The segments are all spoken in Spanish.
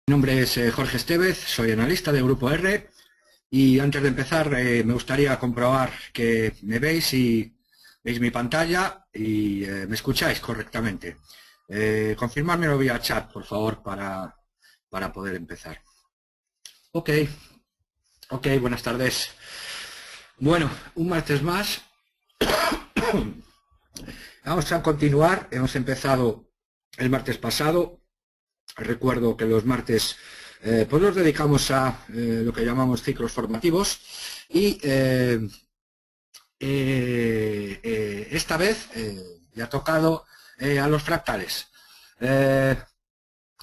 Mi nombre es Jorge Estevez, soy analista de Grupo R y antes de empezar me gustaría comprobar que me veis y veis mi pantalla y me escucháis correctamente. Confirmármelo vía chat, por favor, para poder empezar. Ok, buenas tardes. Bueno, un martes más. Vamos a continuar, hemos empezado el martes pasado. Recuerdo que los martes pues los dedicamos a lo que llamamos ciclos formativos y esta vez ya ha tocado a los fractales.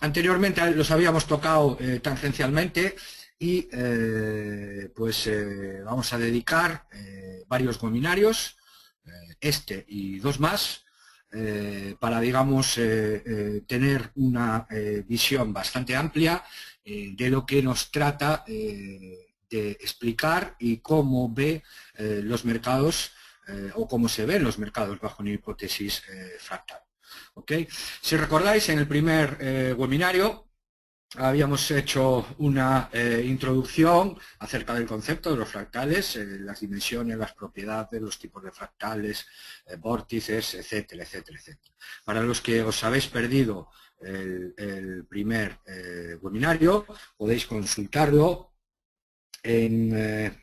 Anteriormente los habíamos tocado tangencialmente y pues vamos a dedicar varios webinarios, este y dos más, para, digamos, tener una visión bastante amplia de lo que nos trata de explicar y cómo ve los mercados o cómo se ven los mercados bajo una hipótesis fractal. ¿Okay? Si recordáis, en el primer webinario habíamos hecho una introducción acerca del concepto de los fractales, las dimensiones, las propiedades, los tipos de fractales, vórtices, etcétera, etcétera, etcétera. Para los que os habéis perdido el primer webinario, podéis consultarlo en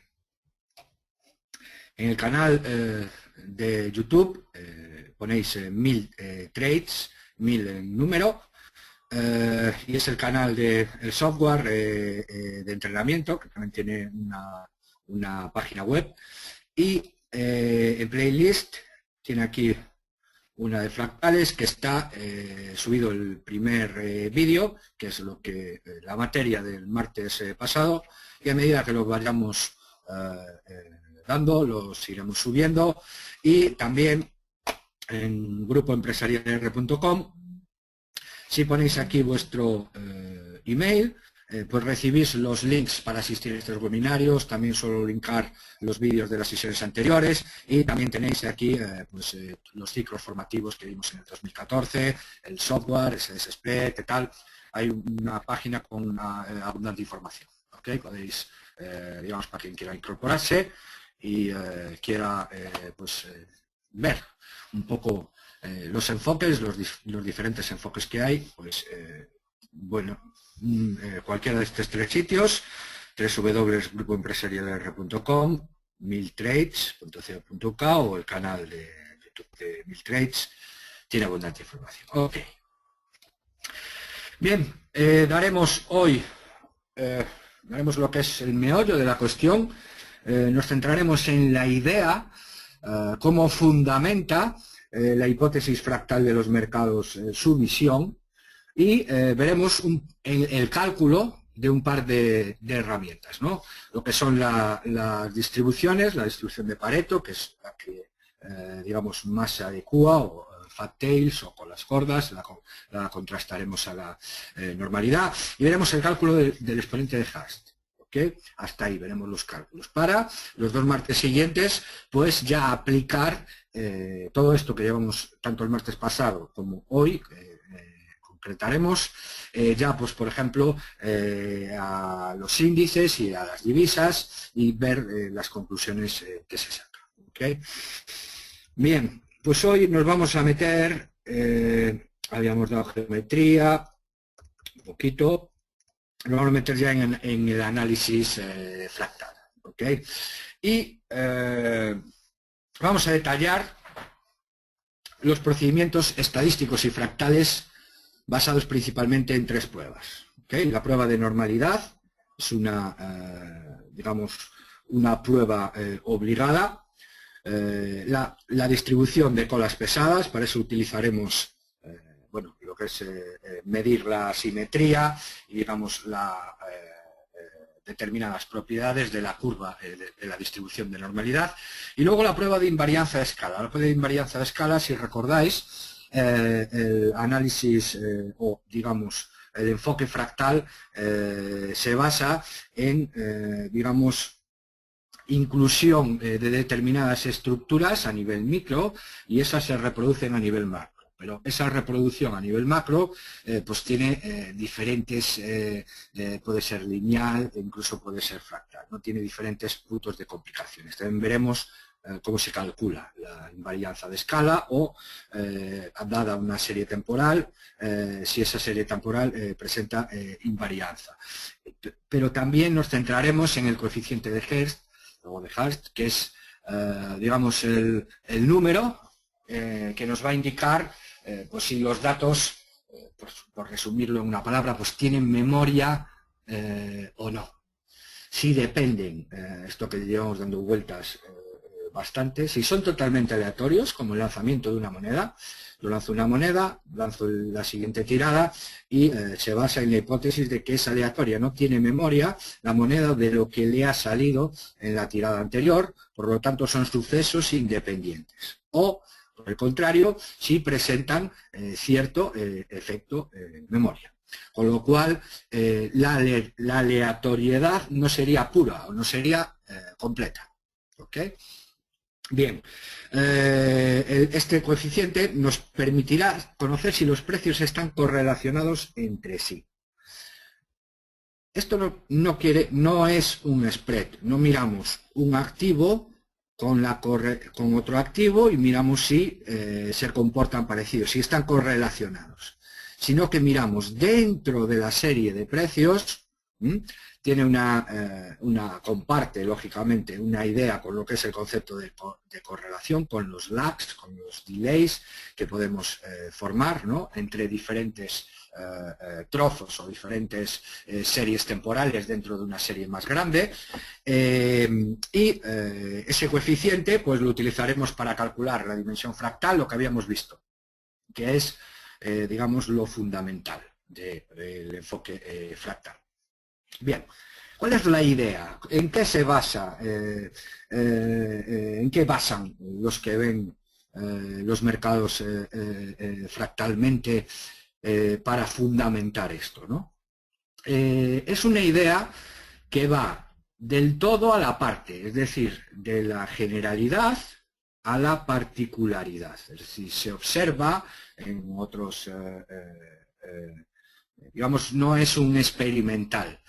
el canal de YouTube, ponéis 1000 trades, 1000 en número, y es el canal del software de entrenamiento, que también tiene una página web, y en playlist tiene aquí una de fractales que está subido el primer vídeo, que es lo que la materia del martes pasado, y a medida que los vayamos dando, los iremos subiendo, y también en grupoempresarialr.com. Si ponéis aquí vuestro email, pues recibís los links para asistir a estos webinarios. También suelo linkar los vídeos de las sesiones anteriores y también tenéis aquí pues, los ciclos formativos que vimos en el 2014, el software, SS Spread y tal. Hay una página con una abundante información. ¿Okay? Podéis, digamos, para quien quiera incorporarse y quiera pues, ver un poco los enfoques, los diferentes enfoques que hay, pues bueno, cualquiera de estos tres sitios, www.grupoempresarialr.com, 1000trades.co.k o el canal de YouTube de 1000trades, tiene abundante información. Ok. Bien, daremos hoy, daremos lo que es el meollo de la cuestión, nos centraremos en la idea, cómo fundamenta la hipótesis fractal de los mercados, su visión, y veremos el cálculo de un par de herramientas, ¿no? Lo que son las distribuciones, la distribución de Pareto, que es la que, digamos, más se adecua, o fat tails, o con las gordas, la contrastaremos a la normalidad, y veremos el cálculo del exponente de Haast. ¿Okay? Hasta ahí veremos los cálculos. Para los dos martes siguientes, pues ya aplicar todo esto que llevamos tanto el martes pasado como hoy, concretaremos ya, pues por ejemplo, a los índices y a las divisas y ver las conclusiones que se sacan. ¿Okay? Bien, pues hoy nos vamos a meter, habíamos dado geometría, un poquito. Nos vamos a meter ya en el análisis fractal, ¿okay? Y vamos a detallar los procedimientos estadísticos y fractales basados principalmente en tres pruebas, ¿okay? La prueba de normalidad es una, digamos, una prueba obligada. La distribución de colas pesadas, para eso utilizaremos bueno, lo que es medir la simetría y, digamos, determinadas propiedades de la curva de la distribución de normalidad. Y luego la prueba de invarianza de escala. La prueba de invarianza de escala, si recordáis, el análisis o, digamos, el enfoque fractal se basa en, digamos, inclusión de determinadas estructuras a nivel micro y esas se reproducen a nivel macro. pero esa reproducción a nivel macro pues tiene diferentes, puede ser lineal, incluso puede ser fractal, ¿no? Tiene diferentes puntos de complicaciones. También veremos cómo se calcula la invarianza de escala o, dada una serie temporal, si esa serie temporal presenta invarianza. Pero también nos centraremos en el coeficiente de Hertz, o de Hertz, que es, digamos, el número que nos va a indicar pues si los datos, por resumirlo en una palabra, pues tienen memoria o no. Si dependen, esto que llevamos dando vueltas bastante, si son totalmente aleatorios, como el lanzamiento de una moneda, yo lanzo una moneda, lanzo la siguiente tirada y se basa en la hipótesis de que es aleatoria, no tiene memoria la moneda de lo que le ha salido en la tirada anterior, por lo tanto son sucesos independientes. O, por el contrario, si presentan cierto efecto memoria. Con lo cual, la aleatoriedad no sería pura o no sería completa. ¿Ok? Bien, este coeficiente nos permitirá conocer si los precios están correlacionados entre sí. Esto no es un spread, no miramos un activo con otro activo y miramos si se comportan parecidos, si están correlacionados, sino que miramos dentro de la serie de precios. Tiene comparte, lógicamente, una idea con lo que es el concepto de correlación, con los lags, con los delays que podemos formar, ¿no?, entre diferentes trozos o diferentes series temporales dentro de una serie más grande. Ese coeficiente pues lo utilizaremos para calcular la dimensión fractal, lo que habíamos visto, que es, digamos, lo fundamental del enfoque fractal. Bien, ¿cuál es la idea? ¿En qué se basa? ¿En qué basan los que ven los mercados fractalmente para fundamentar esto, ¿no? Es una idea que va del todo a la parte, es decir, de la generalidad a la particularidad. Es decir, se observa en otros, digamos, no es un experimental.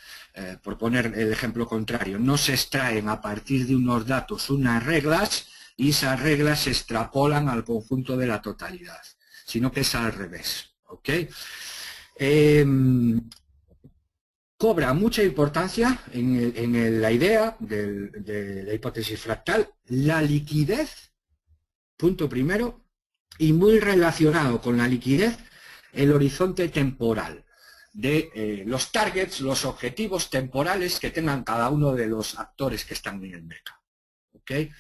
Por poner el ejemplo contrario, no se extraen a partir de unos datos unas reglas y esas reglas se extrapolan al conjunto de la totalidad, sino que es al revés. ¿Ok? Cobra mucha importancia en la idea de la hipótesis fractal la liquidez, punto primero, y muy relacionado con la liquidez el horizonte temporal de los targets, los objetivos temporales que tengan cada uno de los actores que están en el mercado. ¿Okay?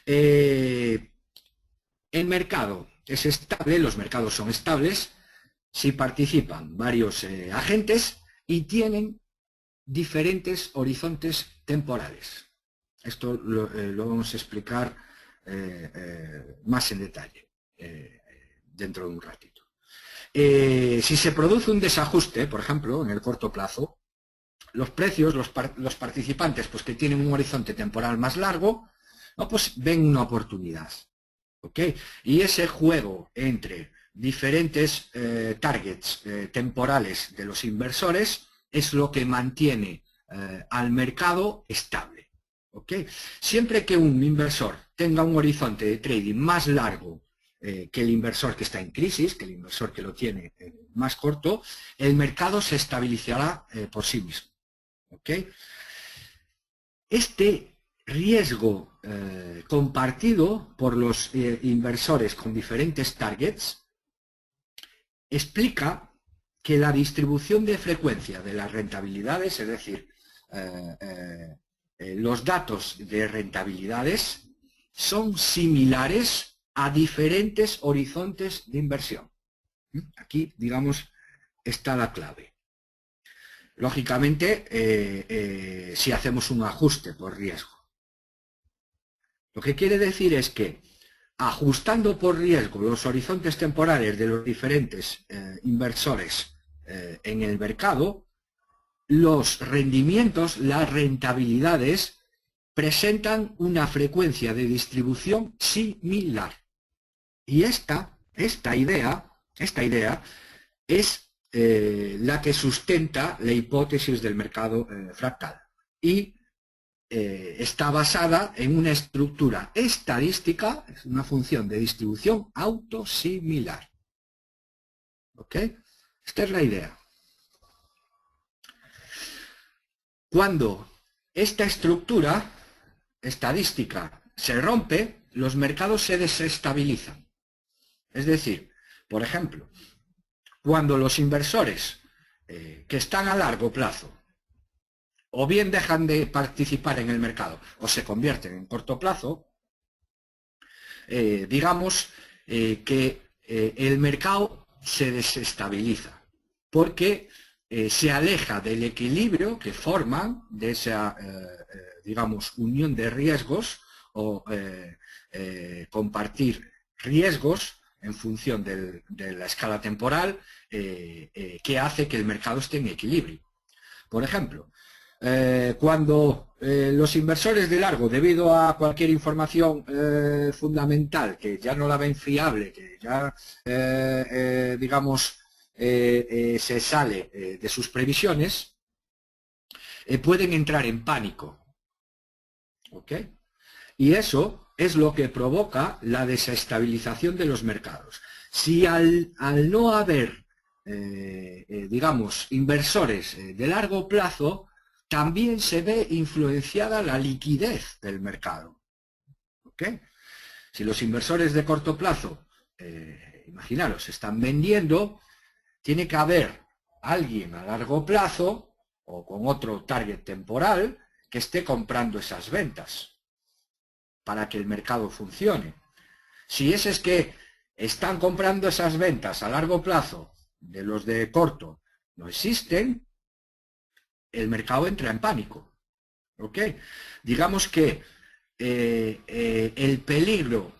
El mercado es estable, los mercados son estables si participan varios agentes y tienen diferentes horizontes temporales. Esto lo vamos a explicar más en detalle dentro de un ratito. Si se produce un desajuste, por ejemplo, en el corto plazo, los precios, los participantes pues, que tienen un horizonte temporal más largo, ¿no?, pues ven una oportunidad. ¿Okay? Y ese juego entre diferentes targets temporales de los inversores es lo que mantiene al mercado estable. ¿Okay? Siempre que un inversor tenga un horizonte de trading más largo que el inversor que está en crisis, que el inversor que lo tiene más corto, el mercado se estabilizará por sí mismo. ¿Okay? Este riesgo compartido por los inversores con diferentes targets explica que la distribución de frecuencia de las rentabilidades, es decir, los datos de rentabilidades son similares a diferentes horizontes de inversión. Aquí, digamos, está la clave. Lógicamente, si hacemos un ajuste por riesgo. Lo que quiere decir es que, ajustando por riesgo los horizontes temporales de los diferentes inversores en el mercado, los rendimientos, las rentabilidades, presentan una frecuencia de distribución similar. Y esta idea esta idea es la que sustenta la hipótesis del mercado fractal y está basada en una estructura estadística, es una función de distribución autosimilar. ¿Ok? Esta es la idea. Cuando esta estructura estadística se rompe, los mercados se desestabilizan. Es decir, por ejemplo, cuando los inversores que están a largo plazo o bien dejan de participar en el mercado o se convierten en corto plazo, digamos que el mercado se desestabiliza porque se aleja del equilibrio que forman de esa, digamos, unión de riesgos o compartir riesgos en función de la escala temporal que hace que el mercado esté en equilibrio. Por ejemplo, cuando los inversores de largo, debido a cualquier información fundamental que ya no la ven fiable, que ya, digamos, se sale de sus previsiones, pueden entrar en pánico. ¿Ok? Y eso es lo que provoca la desestabilización de los mercados. Si al no haber, digamos, inversores de largo plazo, también se ve influenciada la liquidez del mercado. ¿Ok? Si los inversores de corto plazo, imaginaros, están vendiendo, tiene que haber alguien a largo plazo o con otro target temporal que esté comprando esas ventas para que el mercado funcione. Si es que están comprando esas ventas a largo plazo de los de corto no existen, el mercado entra en pánico. ¿Ok? Digamos que el peligro,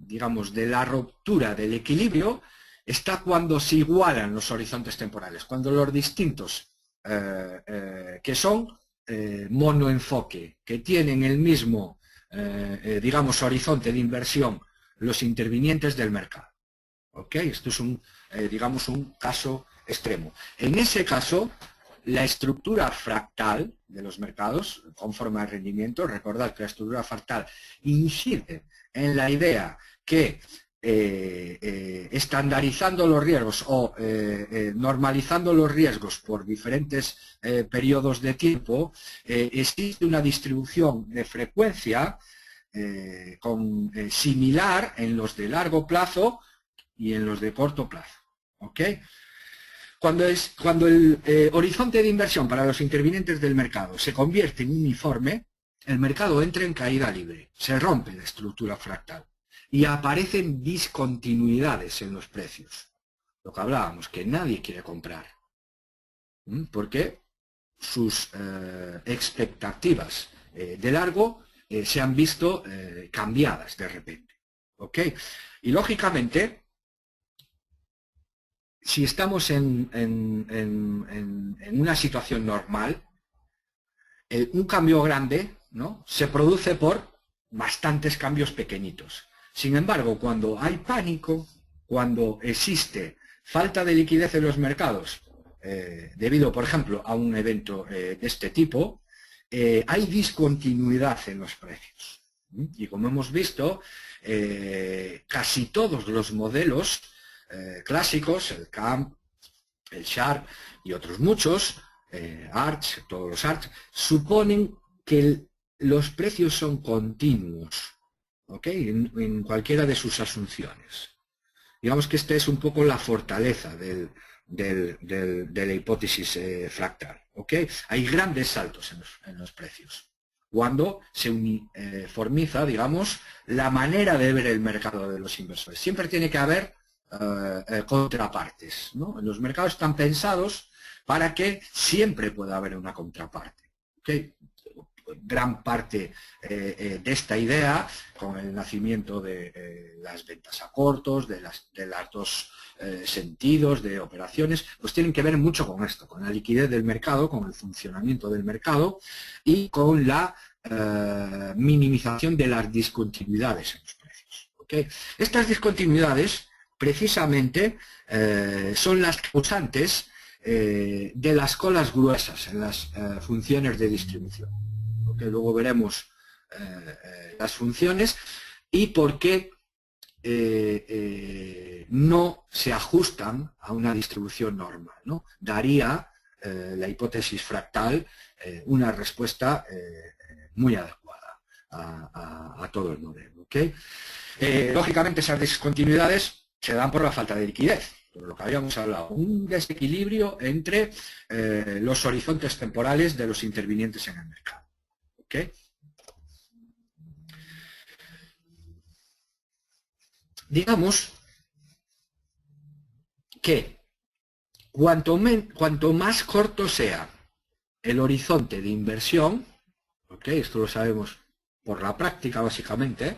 digamos, de la ruptura del equilibrio está cuando se igualan los horizontes temporales, cuando los distintos que son monoenfoque, que tienen el mismo, digamos, horizonte de inversión, los intervinientes del mercado. ¿Ok? Esto es digamos, un caso extremo. En ese caso, la estructura fractal de los mercados, conforme al rendimiento, recordad que la estructura fractal incide en la idea que estandarizando los riesgos o normalizando los riesgos por diferentes periodos de tiempo, existe una distribución de frecuencia similar en los de largo plazo y en los de corto plazo. ¿Ok? Cuando el horizonte de inversión para los intervinientes del mercado se convierte en uniforme, el mercado entra en caída libre, se rompe la estructura fractal y aparecen discontinuidades en los precios. Lo que hablábamos, que nadie quiere comprar. Porque sus expectativas de largo se han visto cambiadas de repente. ¿Ok? Y lógicamente, si estamos en una situación normal, un cambio grande, ¿no?, se produce por bastantes cambios pequeñitos. Sin embargo, cuando hay pánico, cuando existe falta de liquidez en los mercados, debido, por ejemplo, a un evento de este tipo, hay discontinuidad en los precios. Y como hemos visto, casi todos los modelos clásicos, el CAMP, el Sharpe y otros muchos, Arch, todos los Arch, suponen que los precios son continuos, ¿ok?, en cualquiera de sus asunciones. Digamos que esta es un poco la fortaleza de la hipótesis fractal, ¿ok? Hay grandes saltos en los precios cuando se uniformiza, digamos, la manera de ver el mercado de los inversores. Siempre tiene que haber contrapartes, ¿no? Los mercados están pensados para que siempre pueda haber una contraparte. ¿Okay? Gran parte de esta idea, con el nacimiento de las ventas a cortos, de los dos sentidos de operaciones, pues tienen que ver mucho con esto, con la liquidez del mercado, con el funcionamiento del mercado y con la minimización de las discontinuidades en los precios. ¿Okay? Estas discontinuidades precisamente son las causantes de las colas gruesas en las funciones de distribución. ¿Okay? Luego veremos las funciones y por qué no se ajustan a una distribución normal, ¿no? Daría la hipótesis fractal una respuesta muy adecuada a todo el modelo. ¿Okay? Lógicamente esas discontinuidades se dan por la falta de liquidez, por lo que habíamos hablado, un desequilibrio entre los horizontes temporales de los intervinientes en el mercado. ¿Okay? Digamos que cuanto más corto sea el horizonte de inversión, ¿okay? Esto lo sabemos por la práctica básicamente,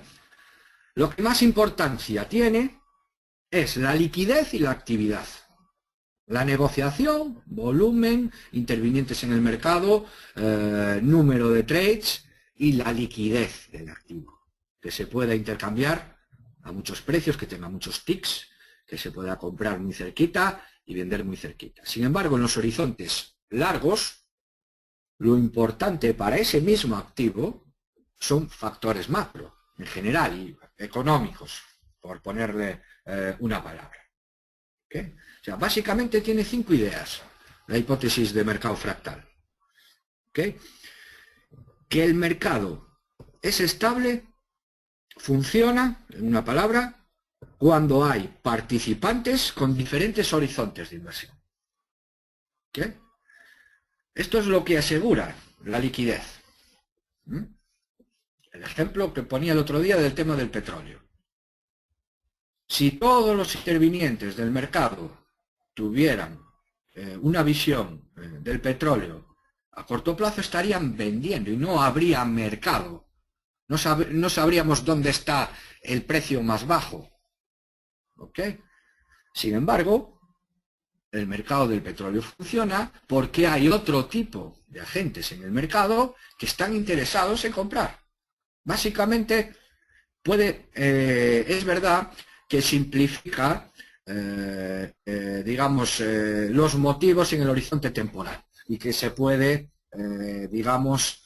lo que más importancia tiene es la liquidez y la actividad. La negociación, volumen, intervinientes en el mercado, número de trades y la liquidez del activo, que se pueda intercambiar a muchos precios, que tenga muchos ticks, que se pueda comprar muy cerquita y vender muy cerquita. Sin embargo, en los horizontes largos, lo importante para ese mismo activo son factores macro, en general, y económicos, por ponerle una palabra. ¿Okay? O sea, básicamente tiene 5 ideas la hipótesis de mercado fractal. ¿Okay? Que el mercado es estable, funciona, en una palabra, cuando hay participantes con diferentes horizontes de inversión. ¿Okay? Esto es lo que asegura la liquidez. El ejemplo que ponía el otro día del tema del petróleo. Si todos los intervinientes del mercado tuvieran una visión del petróleo a corto plazo, estarían vendiendo y no habría mercado. No sabríamos dónde está el precio más bajo. ¿Ok? Sin embargo, el mercado del petróleo funciona porque hay otro tipo de agentes en el mercado que están interesados en comprar. Básicamente, es verdad que simplifica, digamos, los motivos en el horizonte temporal y que se puede, digamos,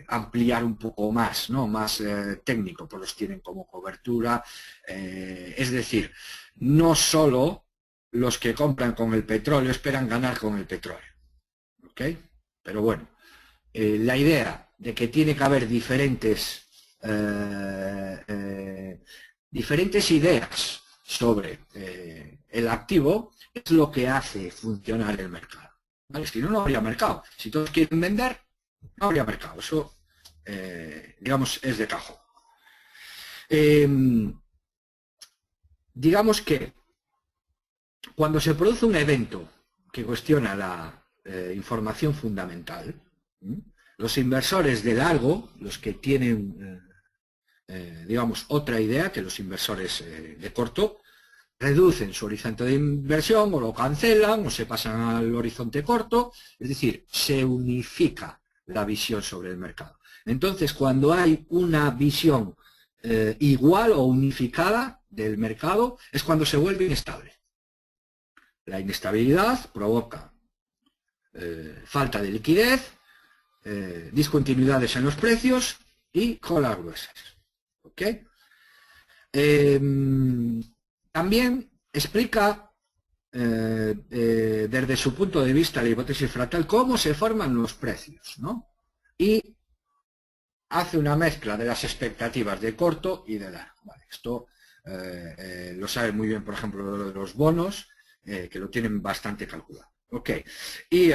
ampliar un poco más, ¿no? Más técnico, pues los tienen como cobertura. Es decir, no solo los que compran con el petróleo esperan ganar con el petróleo. ¿Ok? Pero bueno, la idea de que tiene que haber diferentes ideas sobre el activo es lo que hace funcionar el mercado. ¿Vale? Si no, no habría mercado. Si todos quieren vender, no habría mercado. Eso, digamos, es de cajón. Digamos que cuando se produce un evento que cuestiona la información fundamental, los inversores de largo, los que tienen digamos, otra idea que los inversores de corto, reducen su horizonte de inversión o lo cancelan o se pasan al horizonte corto, es decir, se unifica la visión sobre el mercado. Entonces, cuando hay una visión igual o unificada del mercado, es cuando se vuelve inestable. La inestabilidad provoca falta de liquidez, discontinuidades en los precios y colas gruesas. ¿Okay? También explica desde su punto de vista la hipótesis fractal cómo se forman los precios, ¿no? Y hace una mezcla de las expectativas de corto y de largo. Vale, esto lo sabe muy bien, por ejemplo, los bonos, que lo tienen bastante calculado. Ok. Y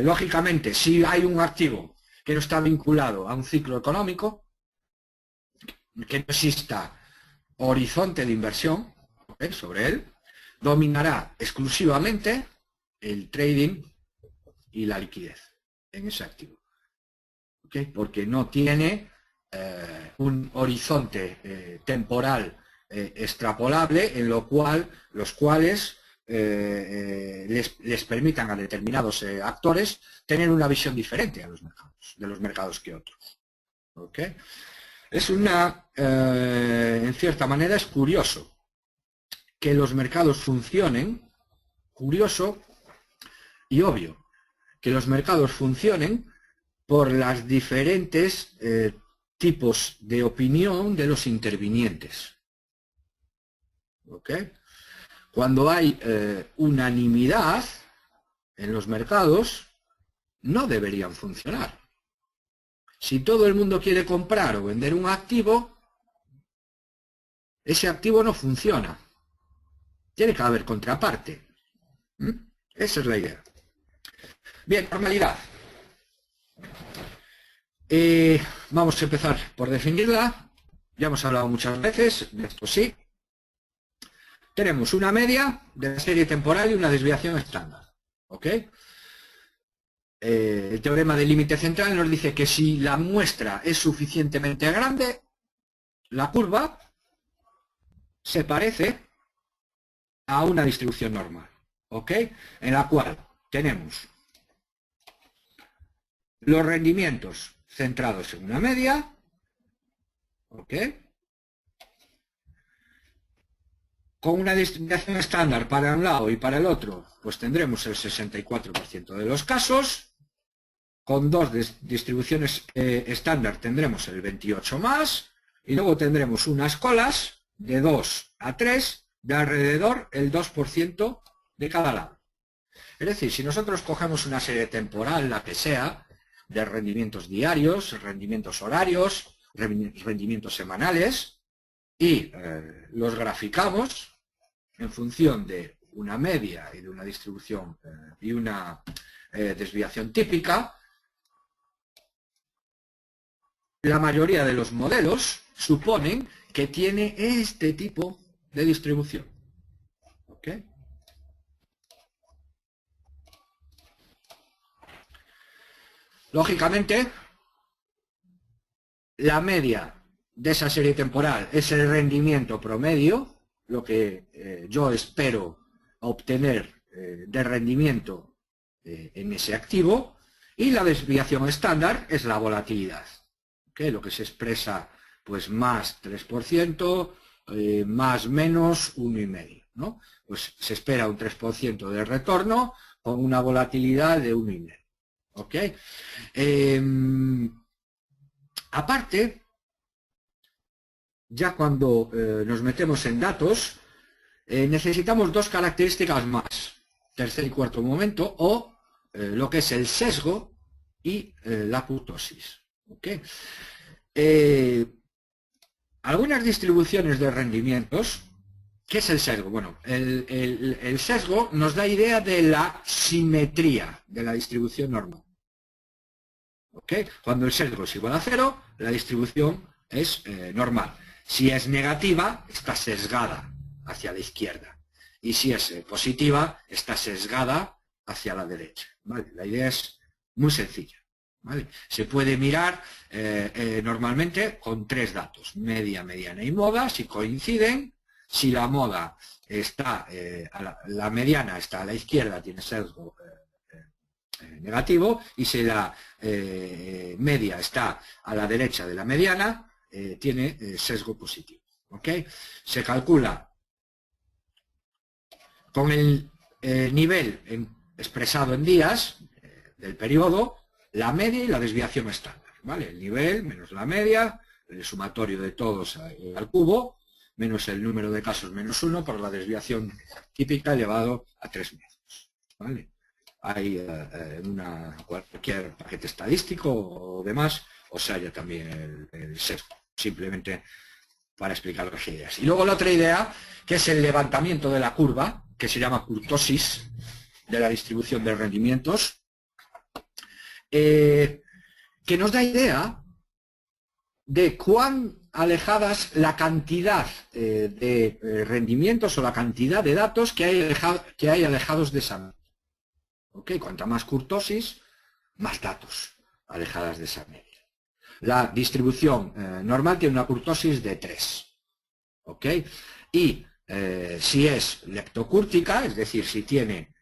lógicamente, si hay un activo que no está vinculado a un ciclo económico, que no exista horizonte de inversión, ¿okay?, sobre él, dominará exclusivamente el trading y la liquidez en ese activo. ¿Okay? Porque no tiene un horizonte temporal extrapolable en lo cual los cuales les permitan a determinados actores tener una visión diferente a los mercados, de los mercados que otros. ¿Okay? Es en cierta manera es curioso que los mercados funcionen, curioso y obvio, que los mercados funcionen por las diferentes tipos de opinión de los intervinientes. ¿Ok? Cuando hay unanimidad en los mercados, no deberían funcionar. Si todo el mundo quiere comprar o vender un activo, ese activo no funciona. Tiene que haber contraparte. Esa es la idea. Bien, normalidad. Vamos a empezar por definirla. Ya hemos hablado muchas veces de esto, sí. Tenemos una media de la serie temporal y una desviación estándar. ¿Ok? El teorema del límite central nos dice que si la muestra es suficientemente grande, la curva se parece a una distribución normal, ¿ok? En la cual tenemos los rendimientos centrados en una media, ¿ok? Con una distribución estándar para un lado y para el otro, pues tendremos el 64% de los casos. Con dos distribuciones estándar tendremos el 28 más, y luego tendremos unas colas de 2 a 3 de alrededor el 2% de cada lado. Es decir, si nosotros cogemos una serie temporal, la que sea, de rendimientos diarios, rendimientos horarios, rendimientos semanales, y los graficamos en función de una media y de una distribución y una desviación típica, la mayoría de los modelos suponen que tiene este tipo de distribución. ¿Ok? Lógicamente, la media de esa serie temporal es el rendimiento promedio, lo que yo espero obtener de rendimiento en ese activo, y la desviación estándar es la volatilidad. Lo que se expresa pues más 3%, más menos 1,5%, ¿no? Pues se espera un 3% de retorno con una volatilidad de 1,5%. ¿Ok? Aparte, ya cuando nos metemos en datos, necesitamos dos características más, tercer y cuarto momento, o lo que es el sesgo y la kurtosis. ¿Ok? Algunas distribuciones de rendimientos. ¿Qué es el sesgo? Bueno, el sesgo nos da idea de la simetría de la distribución normal. ¿Ok? Cuando el sesgo es igual a 0, la distribución es normal. Si es negativa, está sesgada hacia la izquierda. Y si es positiva, está sesgada hacia la derecha. ¿Vale? La idea es muy sencilla. ¿Vale? Se puede mirar normalmente con tres datos, media, mediana y moda, si coinciden. Si la moda está, la mediana está a la izquierda, tiene sesgo negativo, y si la media está a la derecha de la mediana, tiene sesgo positivo. ¿Ok? Se calcula con el nivel expresado en días del periodo, la media y la desviación estándar. ¿Vale? El nivel menos la media, el sumatorio de todos al cubo, menos el número de casos menos 1 por la desviación típica elevado a 3 metros. ¿Vale? Hay cualquier paquete estadístico o demás, os halla también el sesgo, simplemente para explicar las ideas. Y luego la otra idea, que es el levantamiento de la curva, que se llama kurtosis de la distribución de rendimientos, que nos da idea de cuán alejadas la cantidad de rendimientos o la cantidad de datos que hay alejados de esa media. ¿Ok? Cuanta más kurtosis, más datos alejadas de esa media. La distribución normal tiene una kurtosis de 3. ¿Ok? Y si es leptocúrtica, es decir, si tiene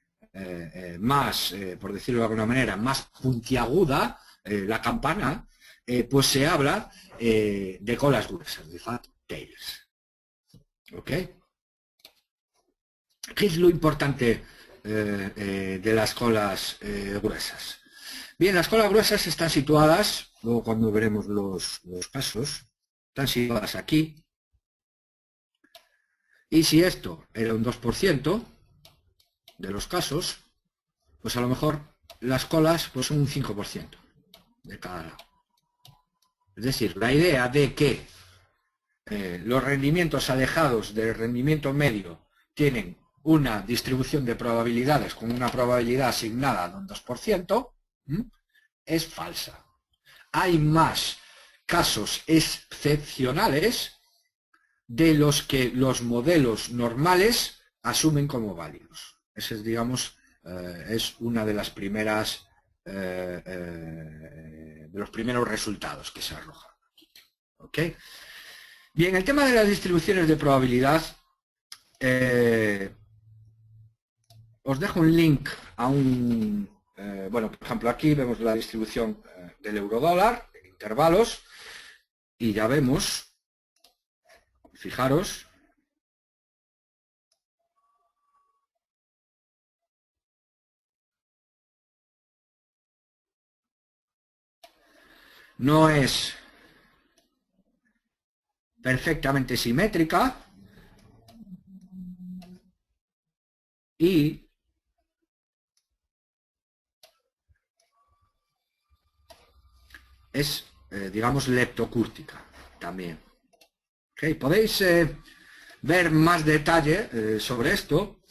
más, por decirlo de alguna manera, más puntiaguda la campana, pues se habla de colas gruesas, de fat tails. ¿Ok? ¿Qué es lo importante de las colas gruesas? Bien, las colas gruesas están situadas, luego cuando veremos los casos, están situadas aquí. Y si esto era un 2% de los casos, pues a lo mejor las colas pues son un 5% de cada lado. Es decir, la idea de que los rendimientos alejados del rendimiento medio tienen una distribución de probabilidades con una probabilidad asignada de un 2%, es falsa. Hay más casos excepcionales de los que los modelos normales asumen como válidos. Ese es, digamos, es una de las primeras de los primeros resultados que se arrojan. ¿Ok? Bien, el tema de las distribuciones de probabilidad, os dejo un link a un, bueno, por ejemplo, aquí vemos la distribución del euro-dólar en intervalos y ya vemos, fijaros, no es perfectamente simétrica y es, digamos, leptocúrtica también. ¿Okay? Podéis ver más detalle sobre esto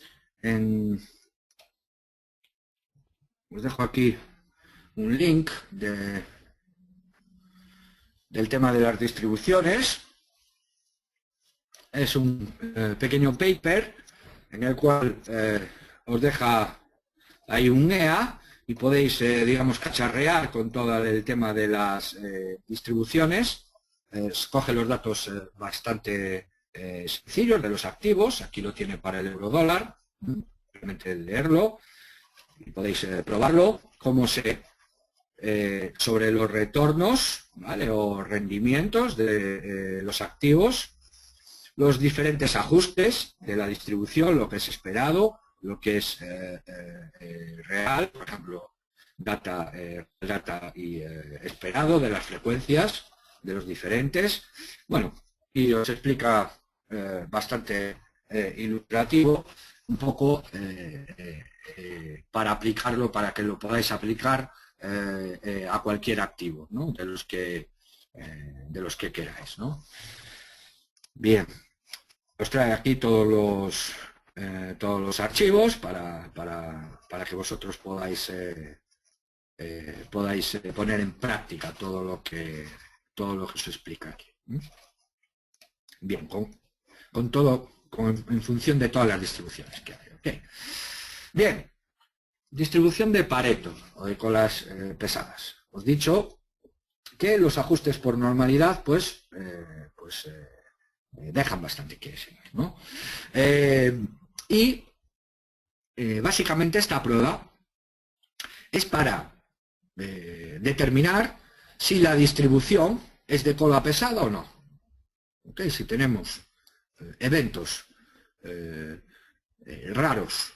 os dejo aquí un link del tema de las distribuciones. Es un pequeño paper en el cual os deja ahí un EA y podéis, digamos, cacharrear con todo el tema de las distribuciones. Escoge los datos bastante sencillos de los activos. Aquí lo tiene para el euro-dólar. Simplemente leerlo y podéis probarlo. Cómo se sobre los retornos, ¿vale? O rendimientos de los activos, los diferentes ajustes de la distribución, lo que es esperado, lo que es real, por ejemplo, data y esperado de las frecuencias de los diferentes. Bueno, y os explica bastante ilustrativo un poco para aplicarlo, para que lo podáis aplicar a cualquier activo, ¿no? de los que queráis, ¿no? Bien, os trae aquí todos los archivos para que vosotros podáis poner en práctica todo lo que os explica aquí. Bien, en función de todas las distribuciones que hay. ¿Okay? Bien, distribución de Pareto o de colas pesadas. Os he dicho que los ajustes por normalidad dejan bastante que desear, ¿no? Básicamente esta prueba es para determinar si la distribución es de cola pesada o no. ¿Okay? Si tenemos eventos raros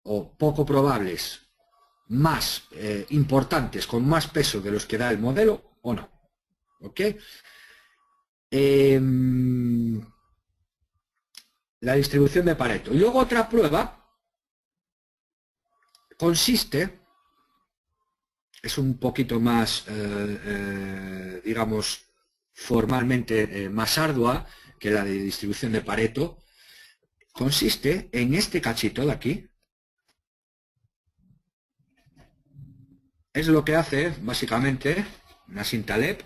o poco probables más importantes, con más peso de los que da el modelo o no. ¿Ok? La distribución de Pareto. Y luego otra prueba consiste, es un poquito más, digamos, formalmente más ardua que la de distribución de Pareto, consiste en este cachito de aquí. Es lo que hace, básicamente, Nassim Taleb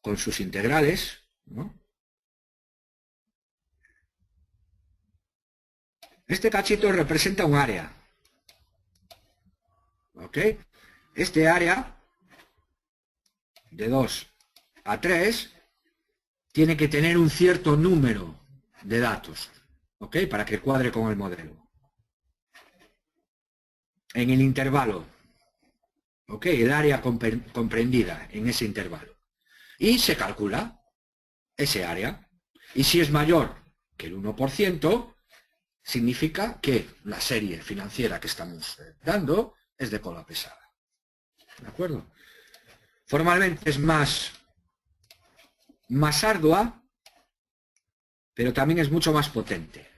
con sus integrales, ¿no? Este cachito representa un área. ¿Ok? Este área, de 2 a 3, tiene que tener un cierto número de datos, ¿ok? Para que cuadre con el modelo. En el intervalo, ¿ok? El área comprendida en ese intervalo. y se calcula ese área. Y si es mayor que el 1%, significa que la serie financiera que estamos dando es de cola pesada. ¿De acuerdo? Formalmente es más ardua, pero también es mucho más potente.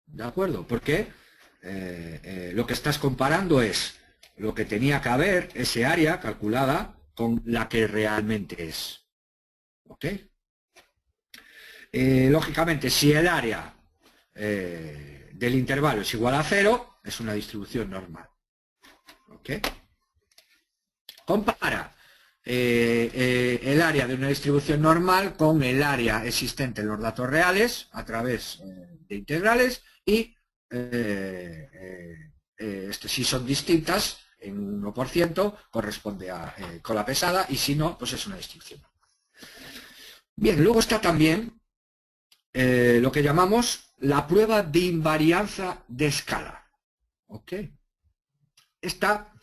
¿De acuerdo? Porque lo que estás comparando es lo que tenía que haber, ese área calculada, con la que realmente es. ¿Ok? Lógicamente, si el área del intervalo es igual a 0, es una distribución normal. ¿Ok? Compara el área de una distribución normal con el área existente en los datos reales a través de integrales y si son distintas en 1% corresponde a cola pesada y si no, pues es una distribución. Bien, luego está también lo que llamamos la prueba de invarianza de escala. ¿Ok? Esta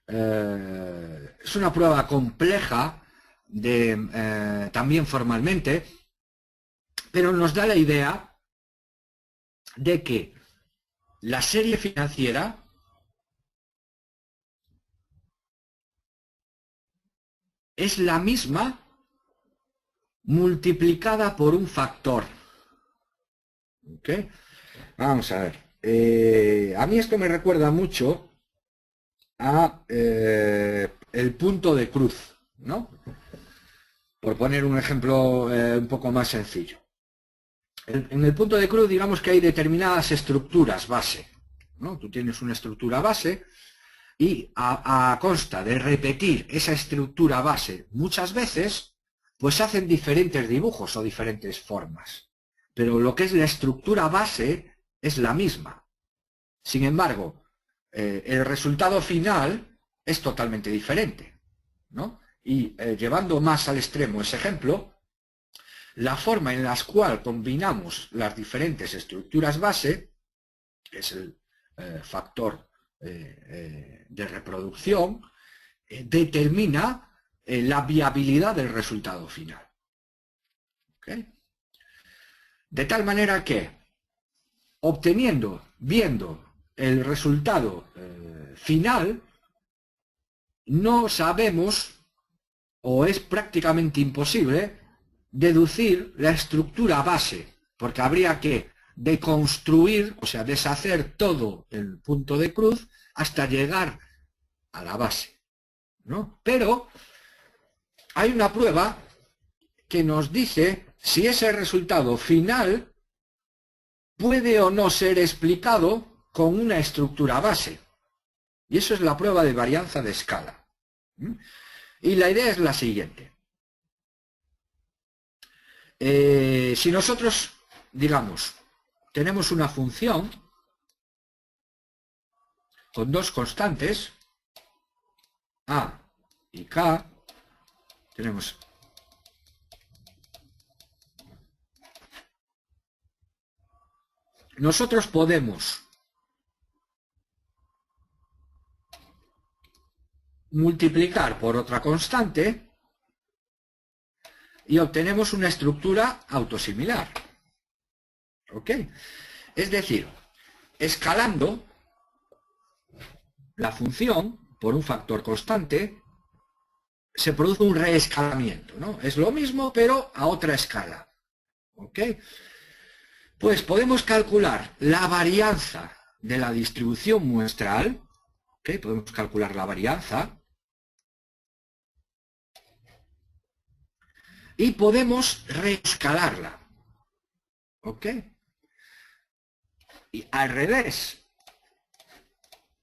es una prueba compleja también formalmente, pero nos da la idea de que la serie financiera es la misma multiplicada por un factor. ¿Ok? Vamos a ver. A mí esto me recuerda mucho a el punto de cruz, ¿no? Por poner un ejemplo un poco más sencillo. En el punto de cruz, digamos que hay determinadas estructuras base, ¿no? Tú tienes una estructura base y a consta de repetir esa estructura base muchas veces, pues hacen diferentes dibujos o diferentes formas. Pero lo que es la estructura base es la misma. Sin embargo, el resultado final es totalmente diferente, ¿no? Y llevando más al extremo ese ejemplo, la forma en la cual combinamos las diferentes estructuras base, que es el factor de reproducción, determina la viabilidad del resultado final. ¿Okay? De tal manera que, viendo el resultado final, no sabemos, o es prácticamente imposible, deducir la estructura base, porque habría que deconstruir, o sea, deshacer todo el punto de cruz hasta llegar a la base, ¿no? Pero hay una prueba que nos dice si ese resultado final puede o no ser explicado con una estructura base. Y eso es la prueba de varianza de escala. Y la idea es la siguiente. Si nosotros, digamos, tenemos una función con dos constantes, A y K, tenemos nosotros podemos multiplicar por otra constante y obtenemos una estructura autosimilar. ¿Ok? Es decir, escalando la función por un factor constante, se produce un reescalamiento, ¿no? Es lo mismo, pero a otra escala. ¿Ok? Pues podemos calcular la varianza de la distribución muestral, ¿ok? Podemos calcular la varianza, y podemos reescalarla. ¿Ok? Y al revés,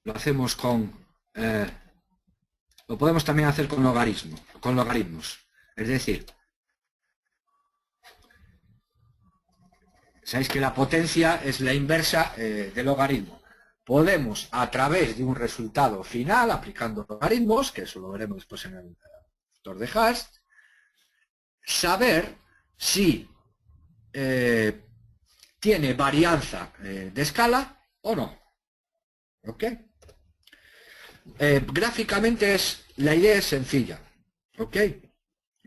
lo hacemos lo podemos también hacer con logaritmos. Es decir, sabéis que la potencia es la inversa del logaritmo. Podemos, a través de un resultado final, aplicando logaritmos, que eso lo veremos después en el factor de Haas, saber si tiene varianza de escala o no. ¿Ok? Gráficamente la idea es sencilla. ¿Ok?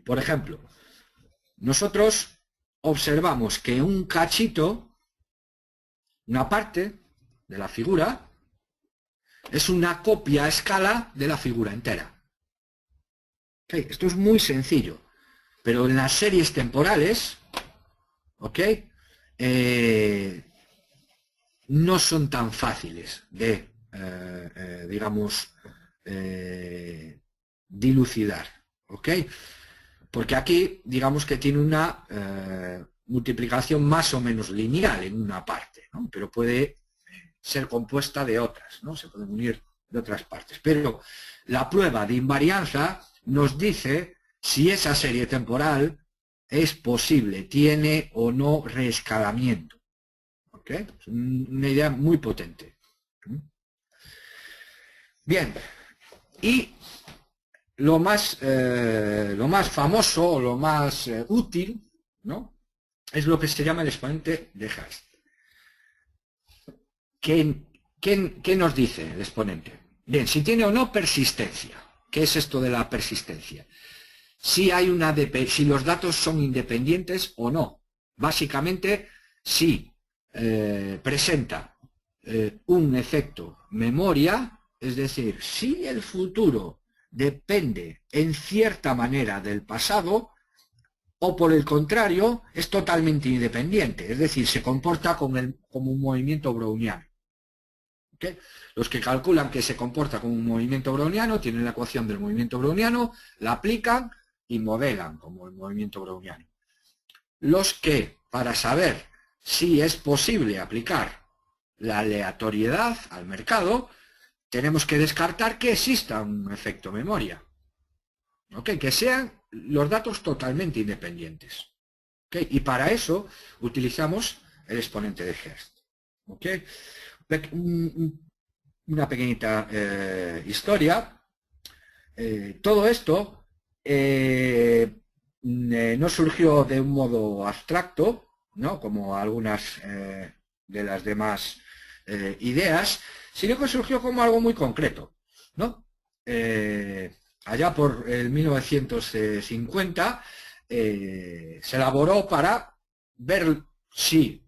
Por ejemplo, nosotros observamos que un cachito, una parte de la figura, es una copia a escala de la figura entera. ¿Okay? Esto es muy sencillo, pero en las series temporales, ¿ok? No son tan fáciles de, digamos, dilucidar, ¿ok? Porque aquí, digamos que tiene una multiplicación más o menos lineal en una parte, ¿no? Pero puede ser compuesta de otras, ¿no? Se pueden unir de otras partes. Pero la prueba de invarianza nos dice si esa serie temporal es posible, tiene o no reescalamiento. ¿Ok? Es una idea muy potente. Bien, y lo más famoso, lo más útil, ¿no? Es lo que se llama el exponente de Hertz. ¿Qué nos dice el exponente? Bien, si tiene o no persistencia. ¿Qué es esto de la persistencia? Si los datos son independientes o no. Básicamente, si presenta un efecto memoria, es decir, si el futuro depende en cierta manera del pasado, o por el contrario, es totalmente independiente, es decir, se comporta como un movimiento browniano. ¿Okay? Los que calculan que se comporta como un movimiento browniano tienen la ecuación del movimiento browniano, la aplican y modelan como el movimiento browniano. Los que, para saber si es posible aplicar la aleatoriedad al mercado, tenemos que descartar que exista un efecto memoria. ¿Okay? Que sean los datos totalmente independientes. ¿Okay? Y para eso utilizamos el exponente de Hertz. ¿Okay? Una pequeñita historia. Todo esto no surgió de un modo abstracto, ¿no? Como algunas de las demás ideas, sino que surgió como algo muy concreto, ¿no? Allá por el 1950 se elaboró para ver si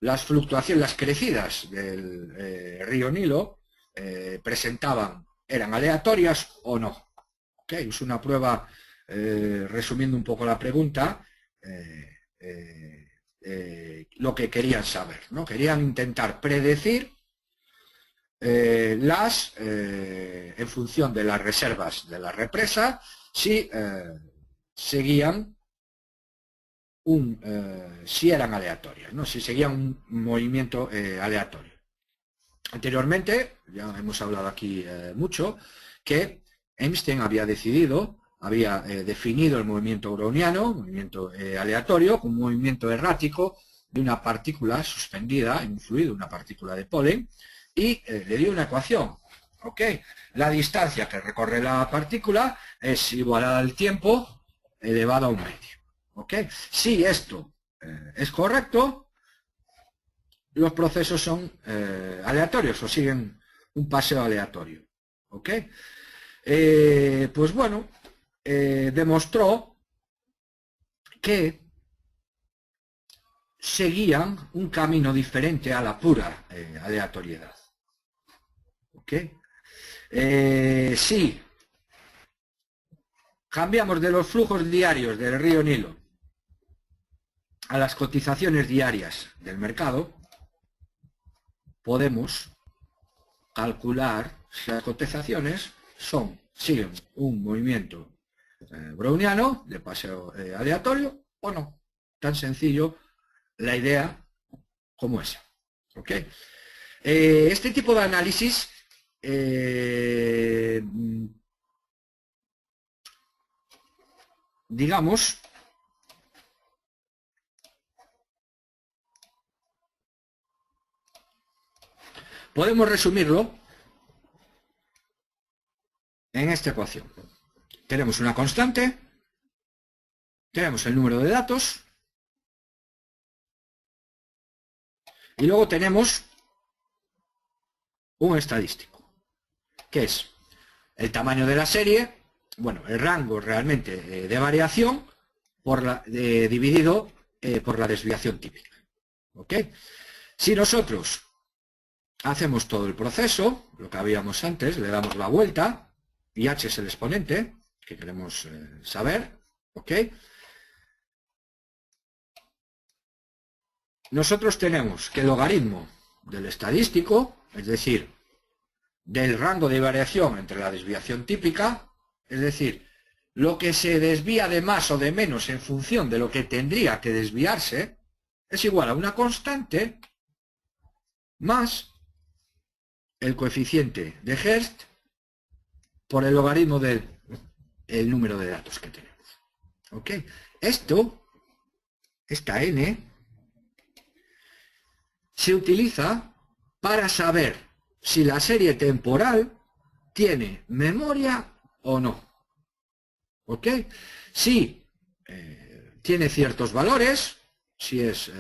las fluctuaciones, las crecidas del río Nilo eran aleatorias o no. ¿Okay? Es una prueba, resumiendo un poco la pregunta, lo que querían saber, ¿no? Querían intentar predecir en función de las reservas de la represa, si seguían si eran aleatorias, ¿no? Si seguían un movimiento aleatorio. Anteriormente, ya hemos hablado aquí mucho, que Einstein había definido el movimiento browniano, movimiento aleatorio, como un movimiento errático de una partícula suspendida en un fluido, una partícula de polen, y le dio una ecuación. ¿Ok? La distancia que recorre la partícula es igual al tiempo elevado a un medio. ¿Ok? Si esto es correcto, los procesos son aleatorios o siguen un paseo aleatorio. ¿Ok? Pues bueno, demostró que seguían un camino diferente a la pura aleatoriedad. ¿Ok? Si cambiamos de los flujos diarios del río Nilo a las cotizaciones diarias del mercado, podemos calcular si las cotizaciones siguen un movimiento browniano de paseo aleatorio o no. Tan sencillo la idea como esa. ¿Ok? Este tipo de análisis digamos, podemos resumirlo en esta ecuación. Tenemos una constante, tenemos el número de datos y luego tenemos un estadístico, que es el tamaño de la serie, bueno, el rango realmente de variación dividido por la desviación típica. ¿Ok? Si nosotros hacemos todo el proceso, lo que habíamos antes, le damos la vuelta, y h es el exponente que queremos saber, ¿ok? Nosotros tenemos que el logaritmo del estadístico, es decir, del rango de variación entre la desviación típica, es decir, lo que se desvía de más o de menos en función de lo que tendría que desviarse, es igual a una constante más el coeficiente de Hertz por el logaritmo del número de datos que tenemos. ¿Ok? Esta n, se utiliza para saber si la serie temporal tiene memoria o no. ¿Ok? Si tiene ciertos valores, si es...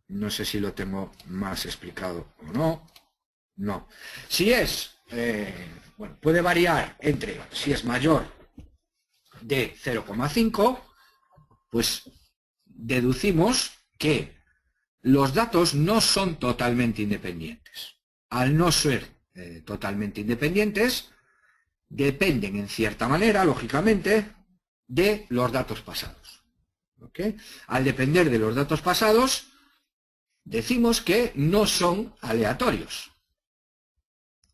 no sé si lo tengo más explicado o no. No. Si es... bueno, puede variar entre, si es mayor de 0,5, pues deducimos que los datos no son totalmente independientes. Al no ser totalmente independientes, dependen en cierta manera, lógicamente, de los datos pasados. ¿Ok? Al depender de los datos pasados, decimos que no son aleatorios.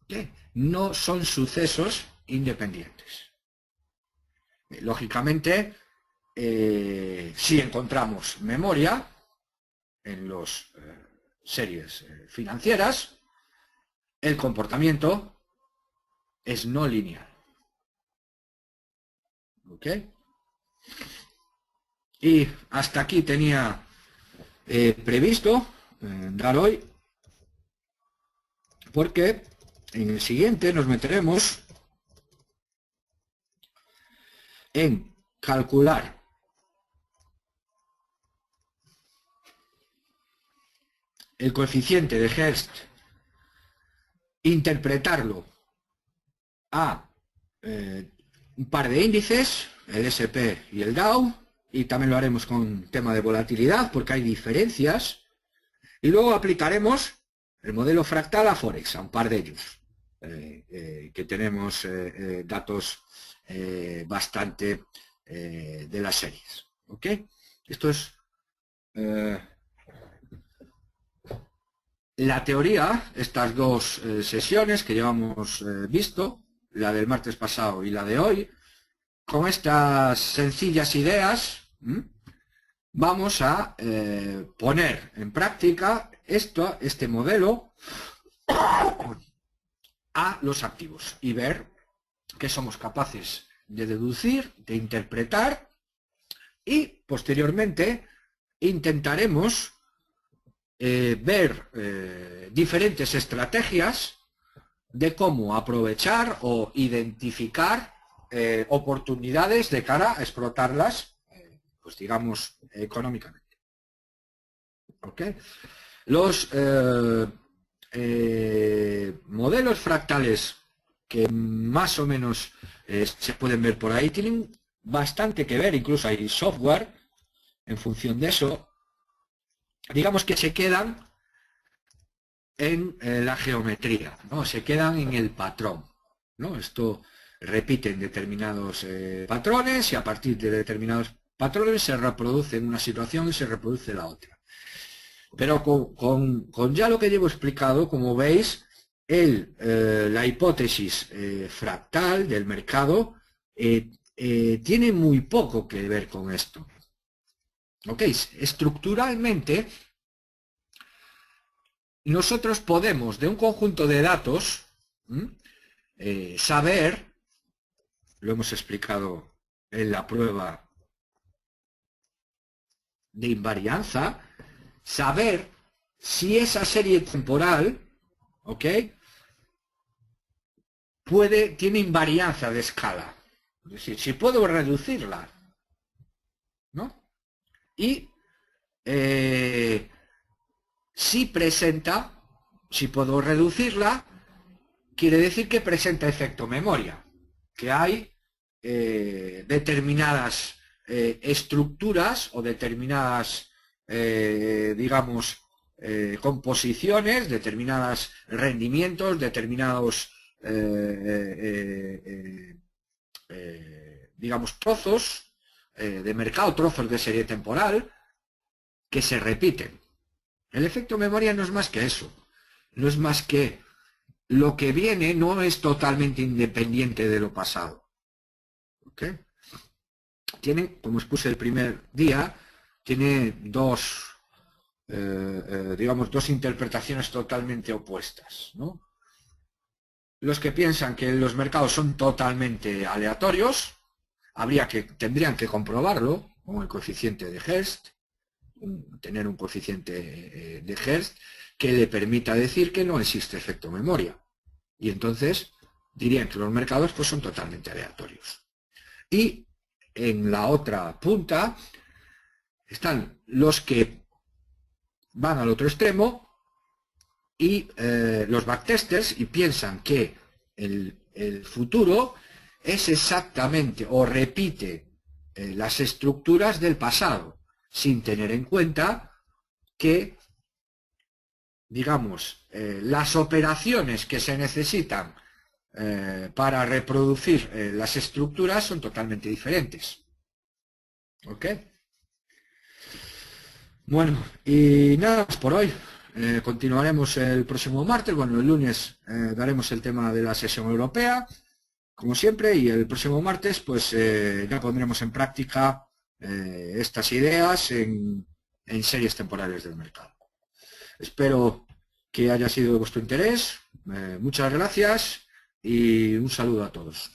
¿Ok? No son sucesos independientes. Lógicamente, si encontramos memoria en las series financieras, el comportamiento es no lineal. ¿Ok? Y hasta aquí tenía previsto dar hoy, porque en el siguiente nos meteremos en calcular el coeficiente de Hertz, interpretarlo a un par de índices, el SP y el Dow, y también lo haremos con tema de volatilidad porque hay diferencias, y luego aplicaremos el modelo fractal a Forex, a un par de ellos, que tenemos datos bastante de las series. ¿Ok? Esto es la teoría, estas dos sesiones que llevamos visto, la del martes pasado y la de hoy. Con estas sencillas ideas vamos a poner en práctica este modelo a los activos y ver qué somos capaces de deducir, de interpretar, y posteriormente intentaremos ver diferentes estrategias de cómo aprovechar o identificar oportunidades de cara a explotarlas, pues digamos, económicamente. ¿Ok? Los modelos fractales que más o menos se pueden ver por ahí tienen bastante que ver, incluso hay software en función de eso, digamos que se quedan en la geometría, ¿no? Se quedan en el patrón, ¿no? Esto repiten determinados patrones, y a partir de determinados patrones se reproduce una situación y se reproduce la otra. Pero con ya lo que llevo explicado, como veis, la hipótesis fractal del mercado tiene muy poco que ver con esto. ¿Ok? Estructuralmente, nosotros podemos, de un conjunto de datos, saber, lo hemos explicado en la prueba de invarianza, saber si esa serie temporal, ¿ok?, tiene invarianza de escala. Es decir, si puedo reducirla, ¿no? Y si puedo reducirla, quiere decir que presenta efecto memoria, que hay determinadas estructuras o determinadas, digamos, composiciones, determinados rendimientos, determinados, digamos, trozos de mercado, trozos de serie temporal, que se repiten. El efecto memoria no es más que eso, no es más que lo que viene no es totalmente independiente de lo pasado. ¿Ok? Tiene, como os puse el primer día, tiene dos, digamos, dos interpretaciones totalmente opuestas, ¿no? Los que piensan que los mercados son totalmente aleatorios, tendrían que comprobarlo con el coeficiente de Hertz, tener un coeficiente de Hertz que le permita decir que no existe efecto memoria. Y entonces dirían que los mercados pues, son totalmente aleatorios. Y en la otra punta están los que van al otro extremo y los backtesters y piensan que el futuro es exactamente o repite las estructuras del pasado, sin tener en cuenta que, digamos, las operaciones que se necesitan para reproducir las estructuras son totalmente diferentes. ¿Ok? Bueno, y nada más por hoy. Continuaremos el próximo martes. Bueno, el lunes daremos el tema de la sesión europea, como siempre, y el próximo martes pues ya pondremos en práctica estas ideas en series temporales del mercado. Espero que haya sido de vuestro interés. Muchas gracias y un saludo a todos.